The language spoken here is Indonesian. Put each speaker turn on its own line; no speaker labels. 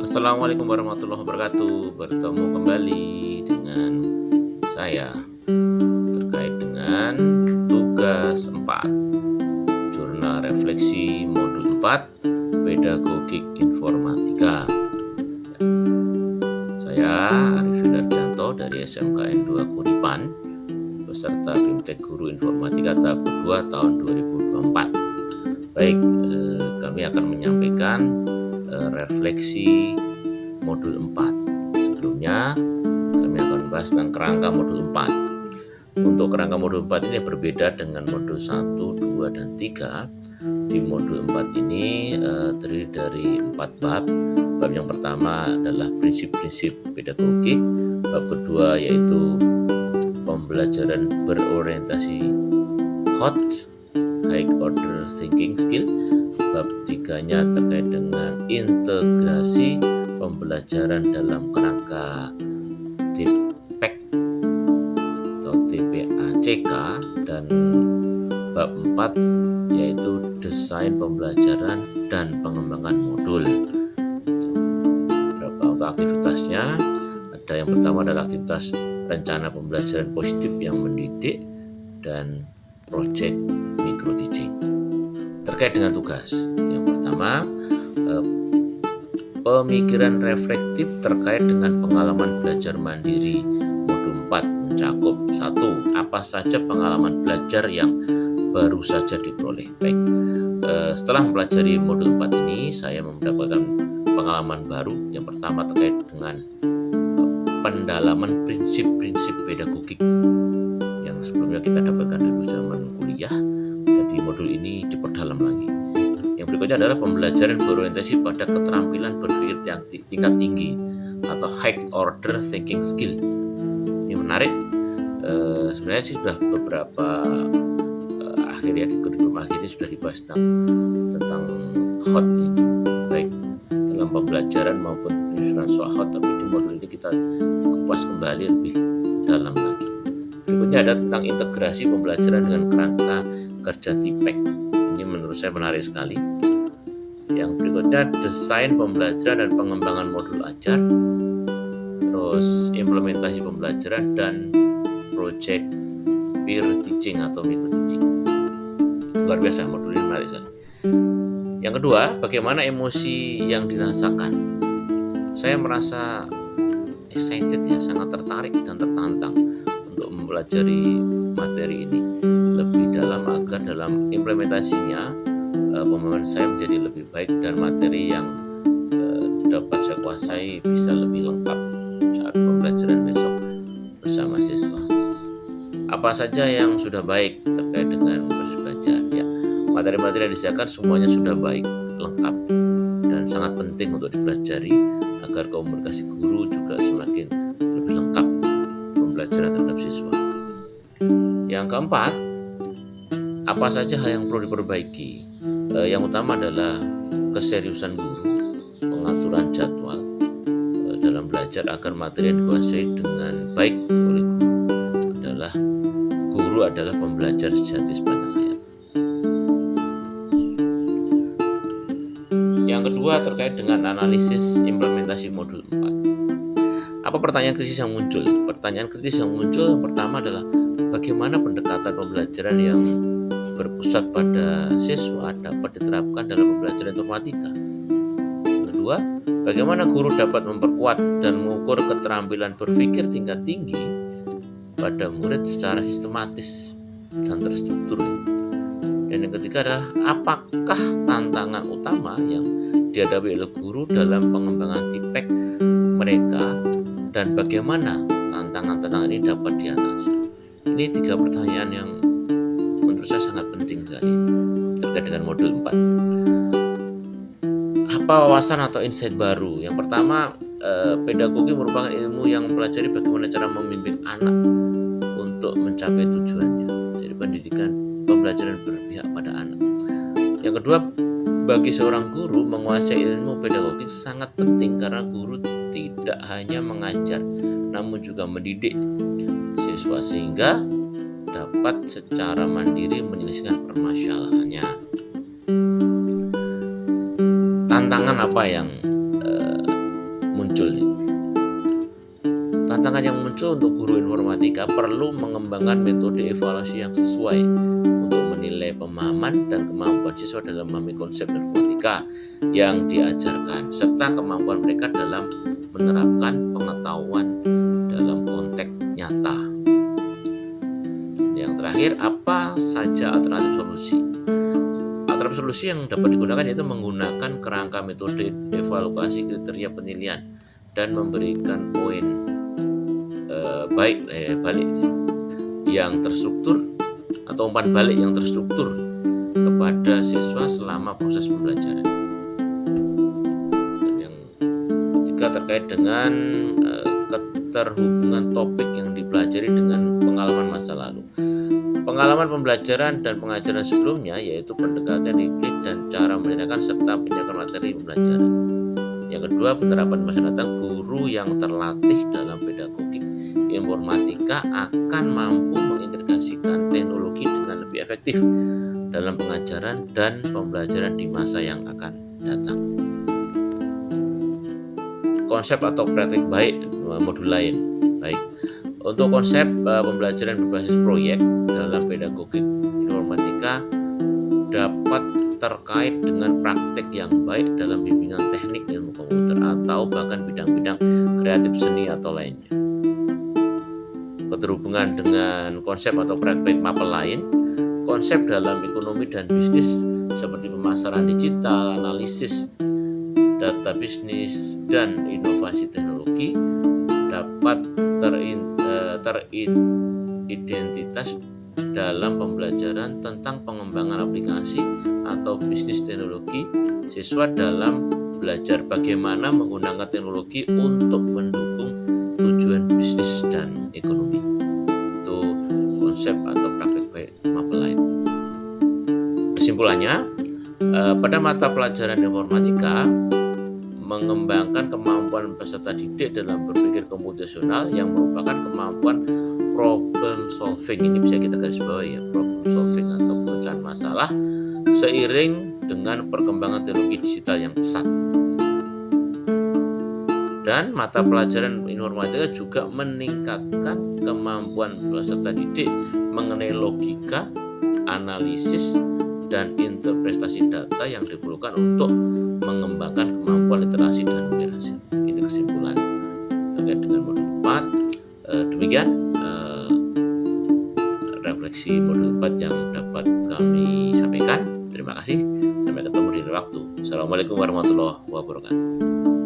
Assalamualaikum warahmatullahi wabarakatuh. Bertemu kembali dengan saya terkait dengan tugas 4 Jurnal Refleksi Modul 4 Pedagogik Informatika. Saya Arif Darjanto dari SMKN 2 Kuripan, peserta BIMTEK Guru Informatika tahap kedua tahun 2024. Baik, kami akan menyampaikan refleksi modul 4. Sebelumnya kami akan membahas tentang kerangka modul 4. Untuk kerangka modul 4 ini berbeda dengan modul 1, 2, dan 3. Di modul 4 ini terdiri dari 4 bab. Bab yang pertama adalah prinsip-prinsip pedagogik. Bab kedua yaitu pembelajaran berorientasi HOT, High Order Thinking Skill. Bab 3-nya terkait dengan integrasi pembelajaran dalam kerangka TIPEC atau TPACK, dan bab 4 yaitu desain pembelajaran dan pengembangan modul. Beberapa untuk aktivitasnya, ada yang pertama adalah aktivitas rencana pembelajaran positif yang mendidik dan project micro teaching. Terkait dengan tugas, yang pertama pemikiran reflektif terkait dengan pengalaman belajar mandiri modul 4 mencakup 1. Apa saja pengalaman belajar yang baru saja diperoleh. Baik, setelah mempelajari modul 4 ini saya mendapatkan pengalaman baru. Yang pertama terkait dengan pendalaman prinsip-prinsip pedagogik yang sebelumnya kita dapatkan dulu zaman kuliah, dan di modul ini diperdalam lagi. Yang berikutnya adalah pembelajaran berorientasi pada keterampilan berpikir tingkat tinggi atau high order thinking skill. Ini menarik. Sebenarnya sih sudah beberapa akhir ya, di kurikulum akhir ini sudah dibahas tentang HOT ini, baik dalam pembelajaran maupun penyusunan soal HOT, tapi di modul ini kita kupas kembali lebih dalam lagi. Berikutnya ada tentang integrasi pembelajaran dengan kerangka kerja TIPEC. Ini menurut saya menarik sekali. Yang berikutnya desain pembelajaran dan pengembangan modul ajar, terus implementasi pembelajaran dan project peer teaching atau micro teaching. Luar biasa, modul ini menarik sekali. Yang kedua, bagaimana emosi yang dirasakan. Saya merasa excited ya, sangat tertarik dan tertantang untuk mempelajari materi ini lebih dalam agar dalam implementasinya pemahaman saya menjadi lebih baik dan materi yang dapat saya kuasai bisa lebih lengkap saat pembelajaran besok bersama siswa. Apa saja yang sudah baik terkait dengan proses belajar? Ya, materi-materi yang disediakan semuanya sudah baik, lengkap, dan sangat penting untuk dipelajari agar komunikasi guru juga semakin lebih lengkap pembelajaran terhadap siswa. Yang keempat, apa saja hal yang perlu diperbaiki? Yang utama adalah keseriusan guru, pengaturan jadwal dalam belajar agar materi yang dikuasai dengan baik oleh guru adalah pembelajar sejati sepanjang hayat. Yang kedua terkait dengan analisis implementasi modul 4. Apa pertanyaan kritis yang muncul? Pertanyaan kritis yang muncul yang pertama adalah bagaimana pendekatan pembelajaran yang berpusat pada siswa dapat diterapkan dalam pembelajaran informatika. Yang kedua, bagaimana guru dapat memperkuat dan mengukur keterampilan berpikir tingkat tinggi pada murid secara sistematis dan terstruktur. Dan yang ketiga adalah apakah tantangan utama yang dihadapi oleh guru dalam pengembangan TIPEC mereka dan bagaimana tantangan-tantangan ini dapat diatasi. Ini 3 pertanyaan yang menurut saya sangat penting sekali terkait dengan modul 4. Apa wawasan atau insight baru? Yang pertama, pedagogi merupakan ilmu yang mempelajari bagaimana cara membimbing anak untuk mencapai tujuannya. Jadi pendidikan pembelajaran berpihak pada anak. Yang kedua, bagi seorang guru menguasai ilmu pedagogik sangat penting karena guru tidak hanya mengajar namun juga mendidik siswa sehingga dapat secara mandiri menyelesaikan permasalahannya. Tantangan apa yang muncul nih. Tantangan yang muncul untuk guru informatika perlu mengembangkan metode evaluasi yang sesuai untuk menilai pemahaman dan kemampuan siswa dalam memahami konsep informatika yang diajarkan, serta kemampuan mereka dalam menerapkan pengetahuan dalam konteks nyata. Yang terakhir, apa saja alternatif solusi? Alternatif solusi yang dapat digunakan yaitu menggunakan kerangka metode evaluasi kriteria penilaian dan memberikan poin balik yang terstruktur atau umpan balik yang terstruktur kepada siswa selama proses pembelajaran. Dan yang ketiga terkait dengan keterhubungan topik yang dipelajari dengan pengalaman masa lalu. Pengalaman pembelajaran dan pengajaran sebelumnya yaitu pendekatan diklik dan cara menanyakan serta penyiapan materi pembelajaran. Yang kedua, penerapan masa datang. Guru yang terlatih dalam pedagogik informatika akan mampu mengintegrasikan teknologi dengan lebih efektif dalam pengajaran dan pembelajaran di masa yang akan datang. Konsep atau praktik baik modul lain. Baik. Untuk konsep pembelajaran berbasis proyek dalam pedagogik informatika dapat terkait dengan praktik yang baik dalam bimbingan teknik ilmu komputer atau bahkan bidang-bidang kreatif seni atau lainnya. Keterhubungan dengan konsep atau praktik mapel lain, konsep dalam ekonomi dan bisnis seperti pemasaran digital, analisis data bisnis, dan inovasi teknologi dapat teridentitas dalam pembelajaran tentang pengembangan aplikasi atau bisnis teknologi. Siswa dalam belajar bagaimana menggunakan teknologi untuk mendukung tujuan bisnis dan ekonomi. Itu konsep atau praktek baik mapel lain. Kesimpulannya, pada mata pelajaran informatika mengembangkan kemampuan peserta didik dalam berpikir komputasional yang merupakan kemampuan problem solving. Ini bisa kita garis bawahi ya, problem solving atau pemecahan masalah seiring dengan perkembangan teknologi digital yang pesat. Dan mata pelajaran informatika juga meningkatkan kemampuan peserta didik mengenai logika, analisis, dan interpretasi data yang diperlukan untuk mengembangkan kemampuan literasi dan numerasi. Ini kesimpulan terkait dengan modul 4. Demikian refleksi modul 4 yang dapat kami sampaikan. Terima kasih. Sampai ketemu di lain waktu. Assalamualaikum warahmatullahi wabarakatuh.